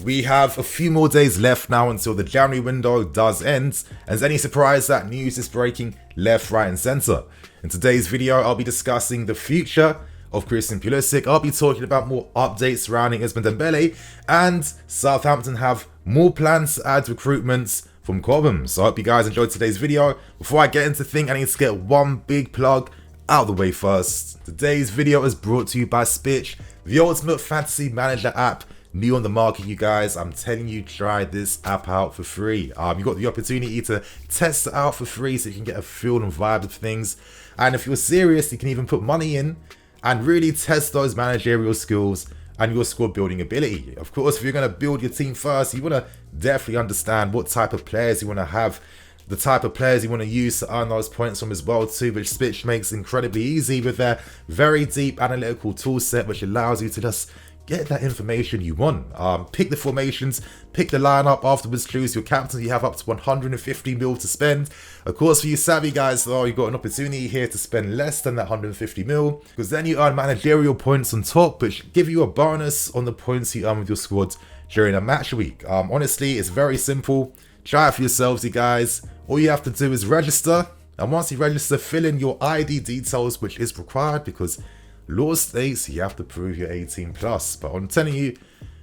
We have a few more days left now until the January window does end, and it's any surprise that news is breaking left, right and centre. In today's video, I'll be discussing the future of Christian Pulisic. I'll be talking about more updates surrounding Ousmane Dembele, and Southampton have more plans to add recruitments from Cobham. So I hope you guys enjoyed today's video. Before I get into things, I need to get one big plug out of the way first. Today's video is brought to you by SPITCH, the ultimate fantasy manager app. New on the market, you guys. I'm telling you, try this app out for free. You got the opportunity to test it out for free so you can get a feel and vibe of things. And if you're serious, you can even put money in and really test those managerial skills and your squad building ability. Of course, if you're going to build your team first, you want to definitely understand what type of players you want to have, the type of players you want to use to earn those points from as well too, which SPITCH makes incredibly easy with their very deep analytical tool set, which allows you to just get that information you want. Pick the formations, pick the lineup, afterwards choose your captains. You have up to 150 mil to spend. Of course, for you savvy guys though, you've got an opportunity here to spend less than that 150 mil, because then you earn managerial points on top, which give you a bonus on the points you earn with your squad during a match week. Honestly, it's very simple. Try it for yourselves, you guys. All you have to do is register, and once you register, fill in your ID details, which is required because law states you have to prove you're 18 plus. But I'm telling you,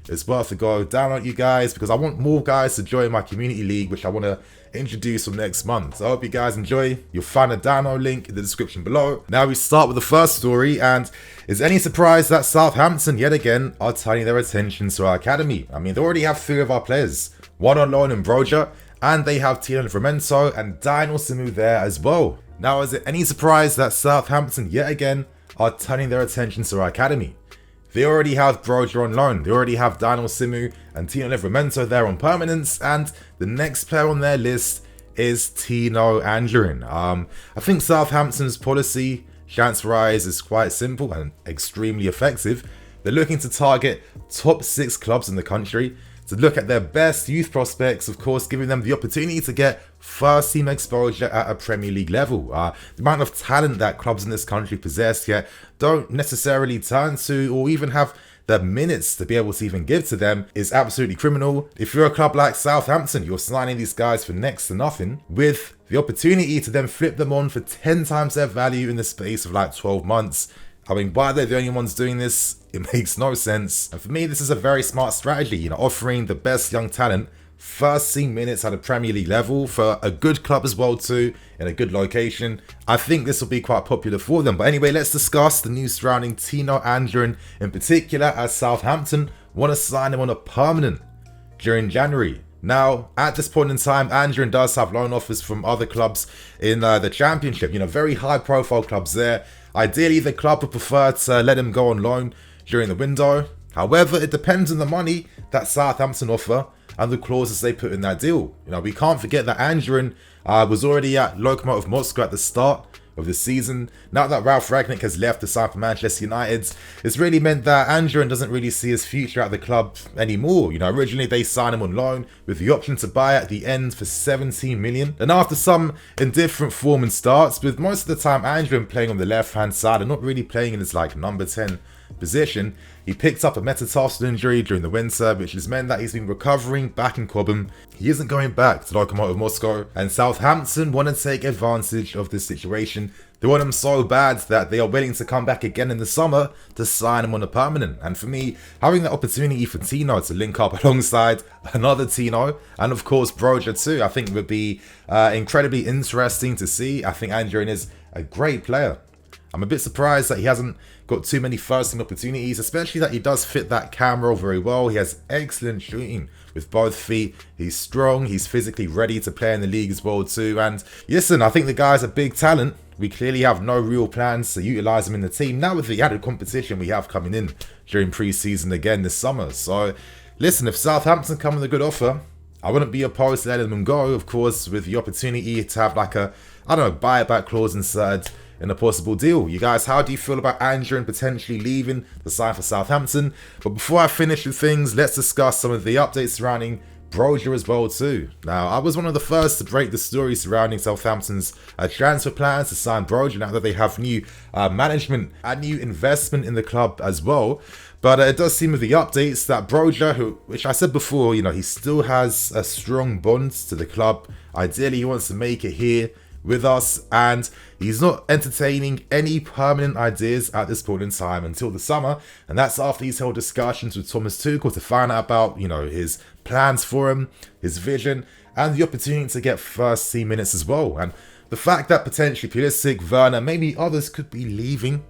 it's worth a go. Download, you guys, because I want more guys to join my community league, which I want to introduce from next month. So I hope you guys enjoy. You'll find a download link in the description below. Now we start with the first story, and is any surprise that Southampton yet again are turning their attention to our academy? I mean, they already have 3 of our players, one on loan in Broja, and they have Tino Livramento and Daniel Simu there as well. Now, is it any surprise that Southampton yet again are turning their attention to our academy? They already have Broja on loan, they already have Daniel Simu and Tino Livramento there on permanence, and the next player on their list is Tino Anjorin. I think Southampton's policy transfer-wise is quite simple and extremely effective. They're looking to target top 6 clubs in the country, to look at their best youth prospects, of course, giving them the opportunity to get first team exposure at a Premier League level. The amount of talent that clubs in this country possess yet don't necessarily turn to or even have the minutes to be able to even give to them is absolutely criminal. If you're a club like Southampton, you're signing these guys for next to nothing, with the opportunity to then flip them on for 10 times their value in the space of like 12 months. I mean, why they're the only ones doing this, it makes no sense. And for me, this is a very smart strategy, you know, offering the best young talent first team minutes at a Premier League level for a good club as well too, in a good location. I think this will be quite popular for them. But anyway, let's discuss the news surrounding Tino Anjorin in particular, as Southampton want to sign him on a permanent during January. Now, at this point in time, Anjorin does have loan offers from other clubs in the Championship, you know, very high profile clubs there. Ideally, the club would prefer to let him go on loan during the window. However, it depends on the money that Southampton offer and the clauses they put in that deal. You know, we can't forget that Anjorin was already at Lokomotiv Moscow at the start of the season. Now that Ralf Rangnick has left to sign for Manchester United, it's really meant that Anjorin doesn't really see his future at the club anymore. You know, originally they signed him on loan with the option to buy at the end for 17 million. And after some indifferent form and starts, with most of the time Anjorin playing on the left-hand side and not really playing in his like number 10 position, he picked up a metatarsal injury during the winter, which has meant that he's been recovering back in Cobham. He isn't going back to Lokomotiv Moscow, and Southampton want to take advantage of this situation. They want him so bad that they are willing to come back again in the summer to sign him on a permanent. And for me, having the opportunity for Tino to link up alongside another Tino, and of course Broja too, I think would be incredibly interesting to see. I think Anjorin is a great player. I'm a bit surprised that he hasn't got too many first team opportunities, especially that he does fit that cam role very well. He has excellent shooting with both feet. He's strong. He's physically ready to play in the league as well too. And listen, I think the guy's a big talent. We clearly have no real plans to utilise him in the team now with the added competition we have coming in during pre-season again this summer. So listen, if Southampton come with a good offer, I wouldn't be opposed to letting them go, of course, with the opportunity to have like a, I don't know, buyback clause inserted in a possible deal. You guys, how do you feel about Anjorin potentially leaving the side for Southampton? But before I finish with things, let's discuss some of the updates surrounding Broja as well too. Now, I was one of the first to break the story surrounding Southampton's transfer plans to sign Broja now that they have new management and new investment in the club as well. But it does seem with the updates that Broja, which I said before, he still has a strong bond to the club. Ideally, he wants to make it here with us, and he's not entertaining any permanent ideas at this point in time until the summer, and that's after he's held discussions with Thomas Tuchel to find out about, his plans for him, his vision, and the opportunity to get first team minutes as well. And the fact that potentially Pulisic, Werner, maybe others could be leaving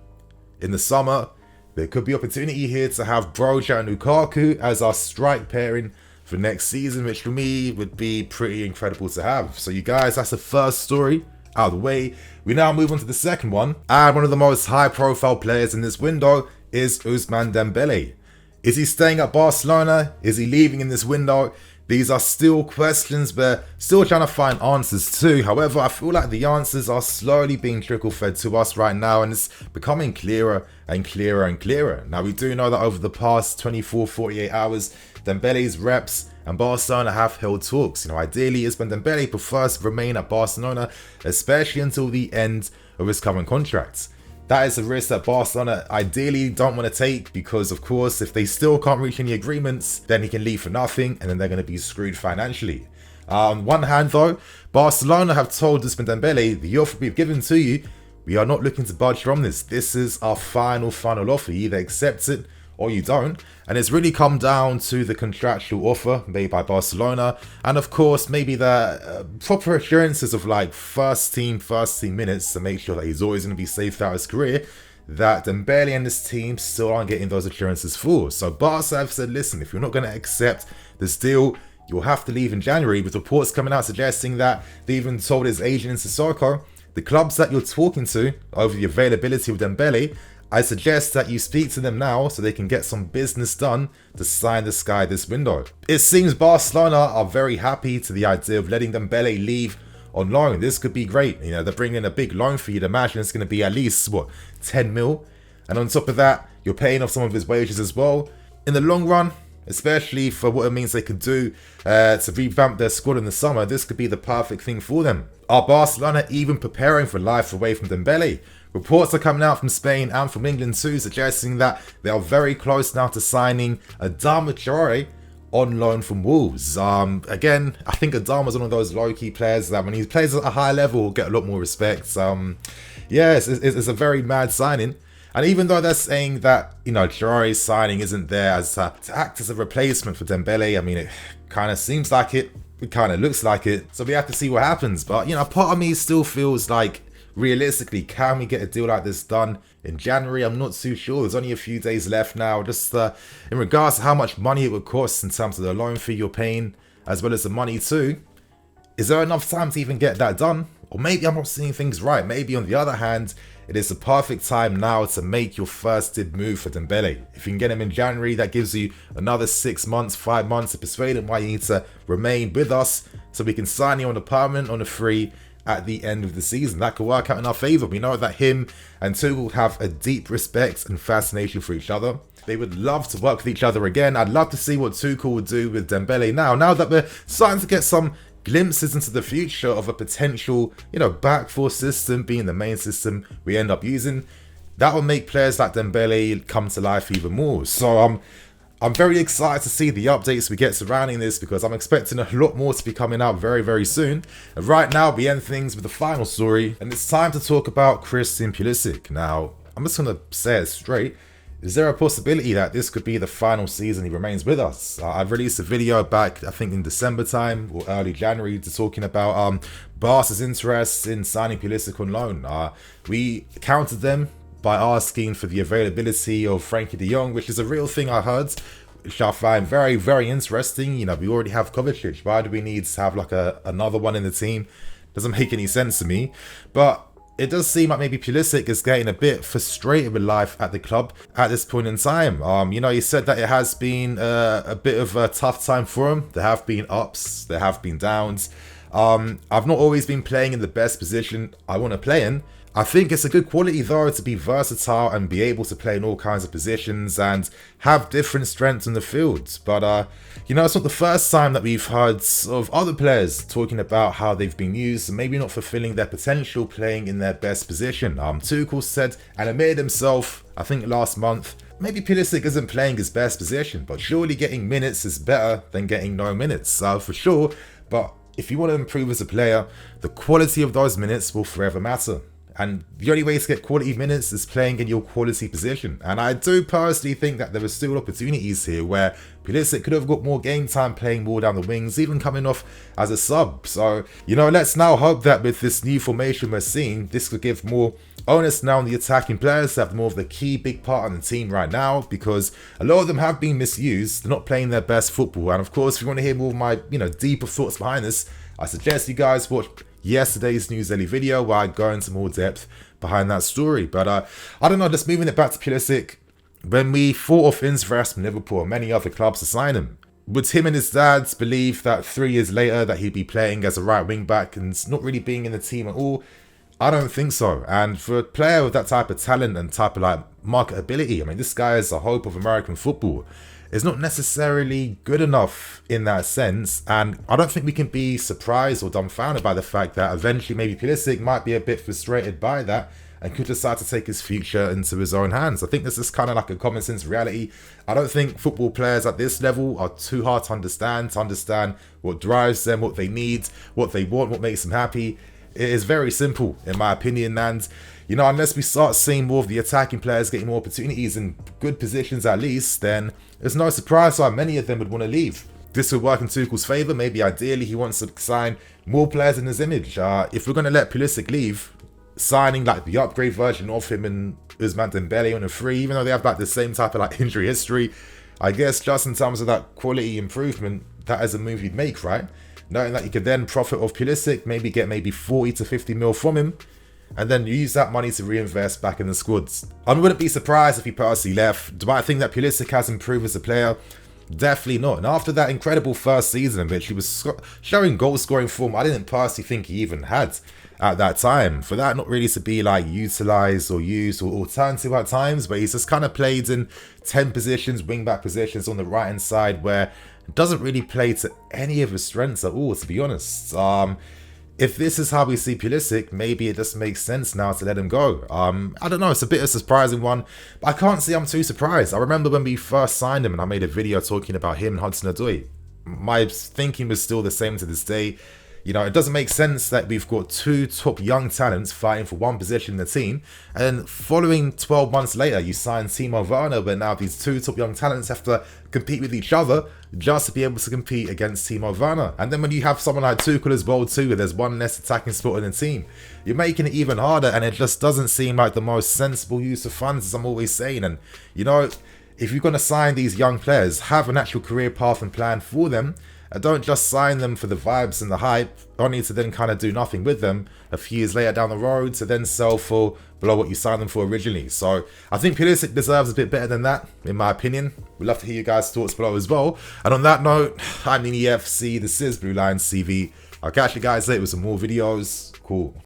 in the summer, there could be opportunity here to have Broja and Lukaku as our strike pairing for next season, which for me would be pretty incredible to have. So you guys, that's the first story out of the way. We now move on to the second one, and one of the most high profile players in this window is Ousmane Dembele. Is he staying at Barcelona? Is he leaving in this window? These are still questions we're still trying to find answers to. However, I feel like the answers are slowly being trickle-fed to us right now, and it's becoming clearer and clearer and clearer. Now, we do know that over the past 24, 48 hours, Dembele's reps and Barcelona have held talks. Ideally, Ousmane Dembele prefers to remain at Barcelona, especially until the end of his current contract. That is a risk that Barcelona ideally don't want to take because, of course, if they still can't reach any agreements, then he can leave for nothing and then they're going to be screwed financially. On one hand, though, Barcelona have told Ousmane Dembele, the offer we've given to you, we are not looking to budge from this. This is our final offer. You either accept it or you don't. And it's really come down to the contractual offer made by Barcelona. And of course, maybe the proper assurances of like first team minutes to make sure that he's always going to be safe throughout his career, that Dembele and his team still aren't getting those assurances for. So Barca have said, listen, if you're not going to accept this deal, you'll have to leave in January, with reports coming out suggesting that they even told his agent in Sissoko, the clubs that you're talking to over the availability of Dembele, I suggest that you speak to them now so they can get some business done to sign this guy this window. It seems Barcelona are very happy to the idea of letting Dembele leave on loan. This could be great. They're bringing in a big loan for you to imagine it's going to be at least, 10 mil? And on top of that, you're paying off some of his wages as well. In the long run, especially for what it means they could do to revamp their squad in the summer, this could be the perfect thing for them. Are Barcelona even preparing for life away from Dembele? Reports are coming out from Spain and from England too, suggesting that they are very close now to signing Adama Traore on loan from Wolves. Again, I think Adama's one of those low-key players that when he plays at a high level will get a lot more respect. Yeah, it's a very mad signing. And even though they're saying that, Traore's signing isn't there as to act as a replacement for Dembele, I mean, it kind of seems like it. It kind of looks like it. So we have to see what happens. But, part of me still feels like, realistically, can we get a deal like this done in January? I'm not too sure. There's only a few days left now. Just in regards to how much money it would cost in terms of the loan fee you're paying, as well as the money too. Is there enough time to even get that done? Or maybe I'm not seeing things right. Maybe on the other hand, it is the perfect time now to make your first big move for Dembele. If you can get him in January, that gives you another 6 months, 5 months to persuade him why you need to remain with us so we can sign you on a permanent, on a free at the end of the season. That could work out in our favour. We know that him and Tuchel have a deep respect and fascination for each other. They would love to work with each other again. I'd love to see what Tuchel would do with Dembele now that we're starting to get some glimpses into the future of a potential, back four system being the main system we end up using. That will make players like Dembele come to life even more. So I'm very excited to see the updates we get surrounding this because I'm expecting a lot more to be coming out very, very soon. And right now, we end things with the final story, and it's time to talk about Christian Pulisic. Now, I'm just going to say it straight. Is there a possibility that this could be the final season he remains with us? I've released a video back, I think in December time or early January, to talking about Barca's interest in signing Pulisic on loan. We countered them by asking for the availability of Frankie de Jong, which is a real thing I heard, which I find very, very interesting. We already have Kovacic. Why do we need to have like another one in the team? Doesn't make any sense to me. But it does seem like maybe Pulisic is getting a bit frustrated with life at the club at this point in time. He said that it has been a bit of a tough time for him. There have been ups, there have been downs. I've not always been playing in the best position I want to play in. I think it's a good quality though to be versatile and be able to play in all kinds of positions and have different strengths in the field. But it's not the first time that we've heard of other players talking about how they've been used and maybe not fulfilling their potential playing in their best position. Tuchel said and admitted himself, I think last month, maybe Pulisic isn't playing his best position, but surely getting minutes is better than getting no minutes, for sure. But if you want to improve as a player, the quality of those minutes will forever matter. And the only way to get quality minutes is playing in your quality position. And I do personally think that there are still opportunities here where Pulisic could have got more game time playing more down the wings, even coming off as a sub. So, let's now hope that with this new formation we're seeing, this could give more onus now on the attacking players to have more of the key big part on the team right now, because a lot of them have been misused. They're not playing their best football. And of course, if you want to hear more of my, deeper thoughts behind this, I suggest you guys watch yesterday's News Daily video where I go into more depth behind that story. But I don't know, just moving it back to Pulisic, when we thought of interest from Liverpool and many other clubs to sign him, would him and his dad believe that 3 years later that he'd be playing as a right wing back and not really being in the team at all? I don't think so. And for a player with that type of talent and type of marketability, I mean, this guy is the hope of American football. Is not necessarily good enough in that sense, and I don't think we can be surprised or dumbfounded by the fact that eventually maybe Pulisic might be a bit frustrated by that and could decide to take his future into his own hands. I think this is kind of like a common sense reality. I don't think football players at this level are too hard to understand what drives them, what they need, what they want, what makes them happy. It is very simple, in my opinion, and unless we start seeing more of the attacking players getting more opportunities in good positions at least, then it's no surprise why many of them would want to leave. This would work in Tuchel's favour. Maybe ideally he wants to sign more players in his image. If we're going to let Pulisic leave, signing the upgrade version of him and Ousmane Dembele on a free, even though they have the same type of injury history, I guess just in terms of that quality improvement, that is a move you'd make, right? Knowing that you could then profit off Pulisic, maybe 40 to 50 mil from him, and then use that money to reinvest back in the squads. I wouldn't be surprised if he personally left. Do I think that Pulisic has improved as a player? Definitely not. And after that incredible first season in which he was showing goal scoring form, I didn't personally think he even had at that time. For that not really to be utilised or used or turned to at times, but he's just kind of played in 10 positions, wing back positions on the right hand side, where it doesn't really play to any of his strengths at all, to be honest. If this is how we see Pulisic, maybe it just makes sense now to let him go. I don't know, it's a bit of a surprising one, but I can't say I'm too surprised. I remember when we first signed him and I made a video talking about him and Hudson-Odoi. My thinking was still the same to this day. It doesn't make sense that we've got two top young talents fighting for one position in the team, and then following 12 months later, you sign Timo Werner, where now these two top young talents have to compete with each other just to be able to compete against Timo Werner. And then when you have someone like Tuchel as well too, where there's one less attacking spot in the team, you're making it even harder, and it just doesn't seem like the most sensible use of funds, as I'm always saying. And if you're going to sign these young players, have an actual career path and plan for them. Don't just sign them for the vibes and the hype, only to then kind of do nothing with them a few years later down the road to then sell for below what you signed them for originally. So I think Pulisic deserves a bit better than that, in my opinion. We'd love to hear you guys' thoughts below as well. And on that note, I'm Nini FC, this is Blue Lions TV. I'll catch you guys later with some more videos. Cool.